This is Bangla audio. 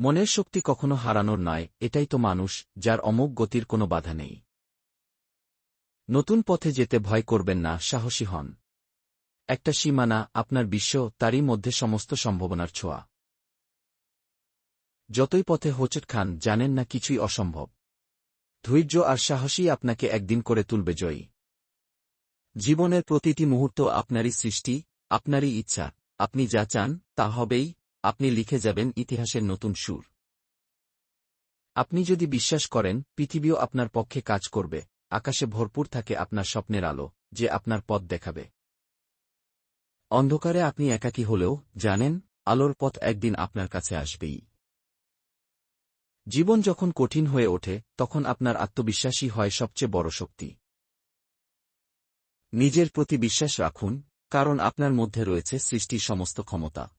মনের শক্তি কখনো হারানোর নয়, এটাই তো মানুষ, যার অমোঘ গতির কোনো বাধা নেই। নতুন পথে যেতে ভয় করবেন না, সাহসী হন। একটা সীমানা, আপনার বিশ্ব, তারই মধ্যে সমস্ত সম্ভাবনার ছোঁয়া। যতই পথে হোঁচট খান, জানেন না কিছুই অসম্ভব। ধৈর্য আর সাহসী আপনাকে একদিন করে তুলবে জয়ী। জীবনের প্রতিটি মুহূর্ত আপনারই সৃষ্টি, আপনারই ইচ্ছা। আপনি যা চান তা হবেই, আপনি লিখে যাবেন ইতিহাসের নতুন সুর। আপনি যদি বিশ্বাস করেন, পৃথিবীও আপনার পক্ষে কাজ করবে। আকাশে ভরপুর থাকে আপনার স্বপ্নের আলো, যে আপনার পথ দেখাবে। অন্ধকারে আপনি একাকী হলেও জানেন, আলোর পথ একদিন আপনার কাছে আসবেই। জীবন যখন কঠিন হয়ে ওঠে, তখন আপনার আত্মবিশ্বাসই হয় সবচেয়ে বড় শক্তি। নিজের প্রতি বিশ্বাস রাখুন, কারণ আপনার মধ্যে রয়েছে সৃষ্টির সমস্ত ক্ষমতা।